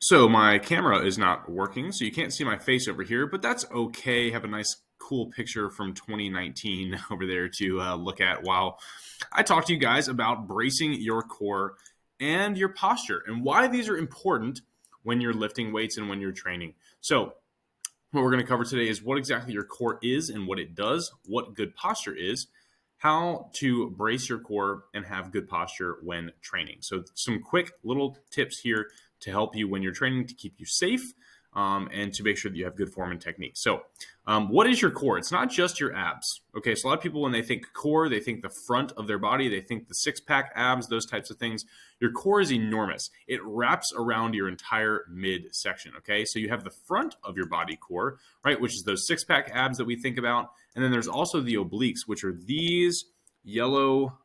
So my camera is not working, so you can't see my face over here, but that's okay. Have a nice, cool picture from 2019 over there to look at while I talk to you guys about bracing your core and your posture and why these are important when you're lifting weights and when you're training. So what we're going to cover today is what exactly your core is and what it does, what good posture is, how to brace your core and have good posture when training. So, some quick little tips here to help you when you're training to keep you safe and to make sure that you have good form and technique. So, what is your core? It's not just your abs. Okay, so a lot of people, when they think core, they think the front of their body, they think the six pack abs, those types of things. Your core is enormous. It wraps around your entire midsection. Okay, so you have the front of your body core, right, which is those six pack abs that we think about. And then there's also the obliques, which are these yellow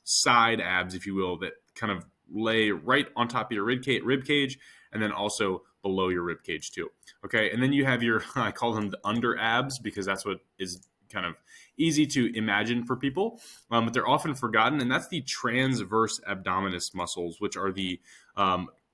side abs, if you will, that kind of lay right on top of your rib cage, and then also below your rib cage too. Okay, and then you have your I call them the under abs because that's what is kind of easy to imagine for people, but they're often forgotten, and that's the transverse abdominis muscles, which are the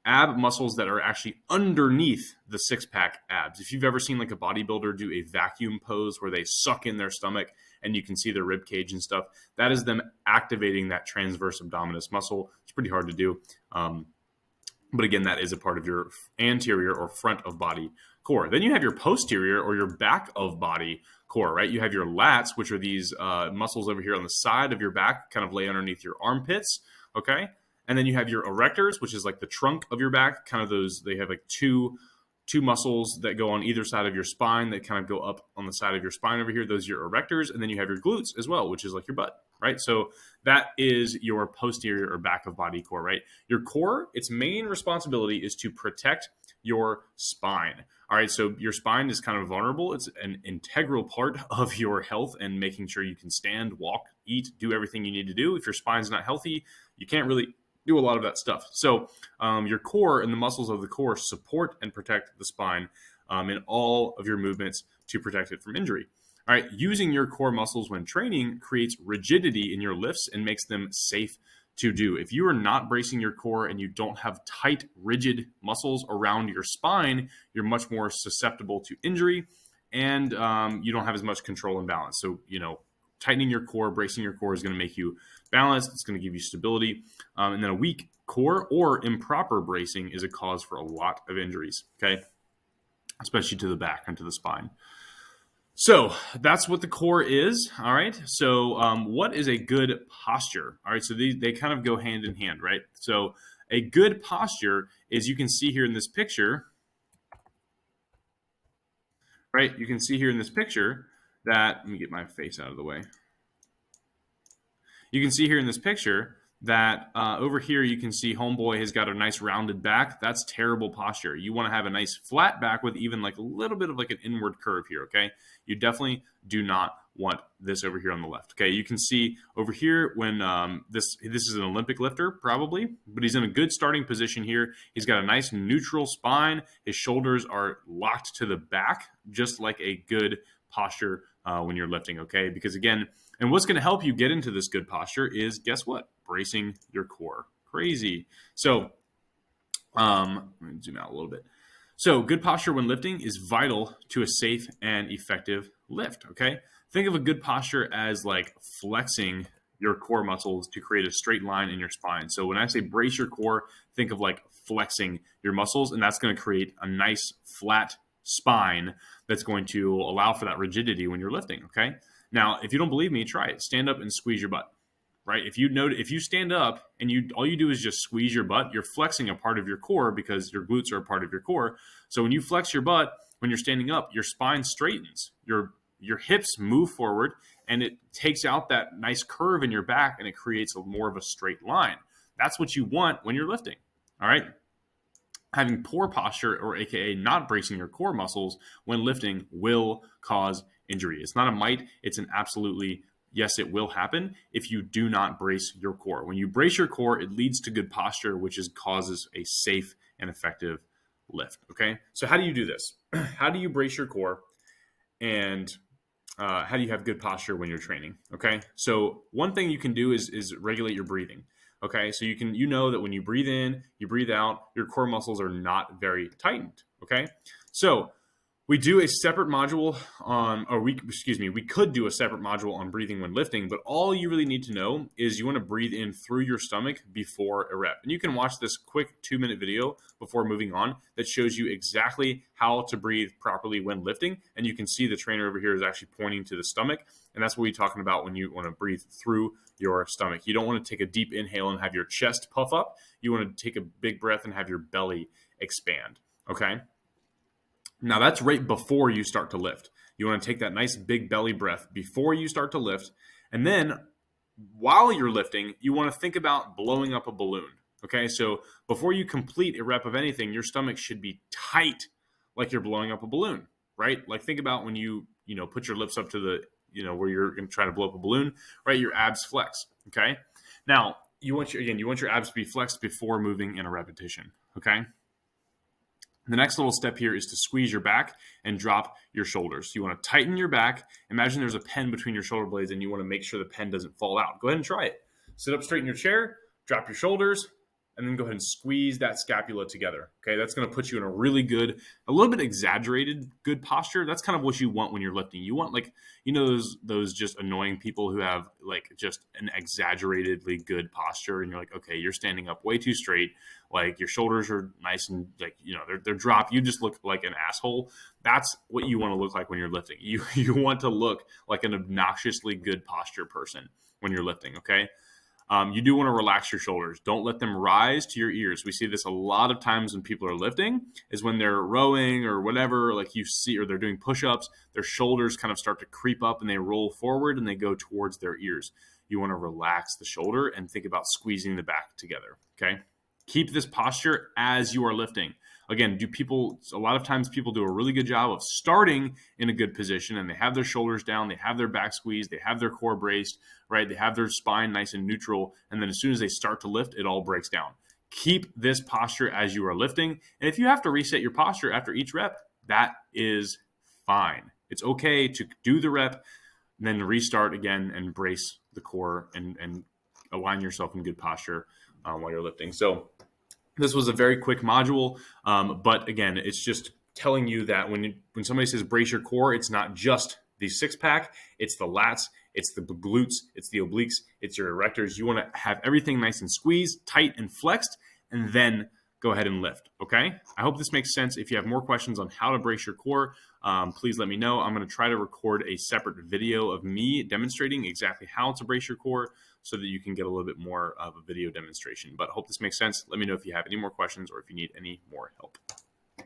ab muscles that are actually underneath the six pack abs. If you've ever seen like a bodybuilder do a vacuum pose where they suck in their stomach and you can see their rib cage and stuff, that is them activating that transverse abdominis muscle. It's pretty hard to do. But again, that is a part of your anterior or front of body core. Then you have your posterior or your back of body core, right? You have your lats, which are these muscles over here on the side of your back, kind of lay underneath your armpits, okay? And then you have your erectors, which is like the trunk of your back, kind of those, they have like two muscles that go on either side of your spine that kind of go up on the side of your spine over here. Those are your erectors. And then you have your glutes as well, which is like your butt, right? So that is your posterior or back of body core, right? Your core, its main responsibility is to protect your spine. All right, so your spine is kind of vulnerable. It's an integral part of your health and making sure you can stand, walk, eat, do everything you need to do. If your spine's not healthy, you can't really do a lot of that stuff. So your core and the muscles of the core support and protect the spine in all of your movements to protect it from injury. All right, using your core muscles when training creates rigidity in your lifts and makes them safe to do. If you are not bracing your core and you don't have tight, rigid muscles around your spine, you're much more susceptible to injury and you don't have as much control and balance. So, tightening your core, bracing your core is going to make you balanced. It's going to give you stability. And then a weak core or improper bracing is a cause for a lot of injuries, okay? Especially to the back and to the spine. So that's what the core is, all right? So what is a good posture? All right, so they kind of go hand in hand, right? So a good posture is, you can see here in this picture, right? You can see here in this picture that, let me get my face out of the way. You can see here in this picture that over here you can see homeboy has got a nice rounded back. That's terrible posture. You want to have a nice flat back with even like a little bit of like an inward curve here, okay? You definitely do not want this over here on the left, okay? You can see over here when this is an Olympic lifter probably, but he's in a good starting position here. He's got a nice neutral spine. His shoulders are locked to the back, just like a good posture when you're lifting, okay? Because again, and what's going to help you get into this good posture is, guess what? Bracing your core. Crazy. So let me zoom out a little bit. So good posture when lifting is vital to a safe and effective lift, okay? Think of a good posture as like flexing your core muscles to create a straight line in your spine. So when I say brace your core, think of like flexing your muscles, and that's going to create a nice flat spine that's going to allow for that rigidity when you're lifting, okay? Now, if you don't believe me, try it. Stand up and squeeze your butt, right? If you stand up and all you do is just squeeze your butt, you're flexing a part of your core because your glutes are a part of your core. So when you flex your butt, when you're standing up, your spine straightens, your hips move forward, and it takes out that nice curve in your back, and it creates more of a straight line. That's what you want when you're lifting, all right? Having poor posture, or AKA not bracing your core muscles when lifting, will cause injury. It's not a might, it's an absolutely, yes, it will happen if you do not brace your core. When you brace your core, it leads to good posture, which causes a safe and effective lift, okay? So how do you do this? How do you brace your core and how do you have good posture when you're training? Okay, so one thing you can do is regulate your breathing. Okay, so you know that when you breathe in, you breathe out, your core muscles are not very tightened. Okay, so we do a separate module on, or we could do a separate module on breathing when lifting, but all you really need to know is you want to breathe in through your stomach before a rep. And you can watch this quick 2-minute video before moving on that shows you exactly how to breathe properly when lifting. And you can see the trainer over here is actually pointing to the stomach. And that's what we're talking about when you want to breathe through your stomach. You don't want to take a deep inhale and have your chest puff up. You want to take a big breath and have your belly expand. Okay. Now that's right before you start to lift. You want to take that nice big belly breath before you start to lift. And then while you're lifting, you want to think about blowing up a balloon. Okay, so before you complete a rep of anything, your stomach should be tight like you're blowing up a balloon, right? Like think about when you put your lips up to the, where you're going to try to blow up a balloon, right? Your abs flex, okay? Now, you want your abs to be flexed before moving in a repetition, okay? The next little step here is to squeeze your back and drop your shoulders. You want to tighten your back. Imagine there's a pen between your shoulder blades and you want to make sure the pen doesn't fall out. Go ahead and try it. Sit up straight in your chair, drop your shoulders, and then go ahead and squeeze that scapula together. Okay, that's going to put you in a really good, a little bit exaggerated good posture. That's kind of what you want when you're lifting. You want, like, those just annoying people who have like just an exaggeratedly good posture, and you're like, okay, you're standing up way too straight, like your shoulders are nice and like they're dropped. You just look like an asshole. That's what you want to look like when you're lifting. You want to look like an obnoxiously good posture person when you're lifting. Okay. You do want to relax your shoulders. Don't let them rise to your ears. We see this a lot of times when people are lifting, is when they're rowing or whatever, like you see, or they're doing push-ups, their shoulders kind of start to creep up and they roll forward and they go towards their ears. You want to relax the shoulder and think about squeezing the back together, okay? Keep this posture as you are lifting. Again, a lot of times people do a really good job of starting in a good position and they have their shoulders down, they have their back squeezed, they have their core braced, right? They have their spine nice and neutral. And then as soon as they start to lift, it all breaks down. Keep this posture as you are lifting. And if you have to reset your posture after each rep, that is fine. It's okay to do the rep, then restart again and brace the core and align yourself in good posture while you're lifting. So this was a very quick module, but again, it's just telling you that when somebody says brace your core, it's not just the six-pack, it's the lats, it's the glutes, it's the obliques, it's your erectors. You want to have everything nice and squeezed, tight, and flexed, and then go ahead and lift, okay? I hope this makes sense. If you have more questions on how to brace your core, please let me know. I'm going to try to record a separate video of me demonstrating exactly how to brace your core so that you can get a little bit more of a video demonstration. But I hope this makes sense. Let me know if you have any more questions or if you need any more help.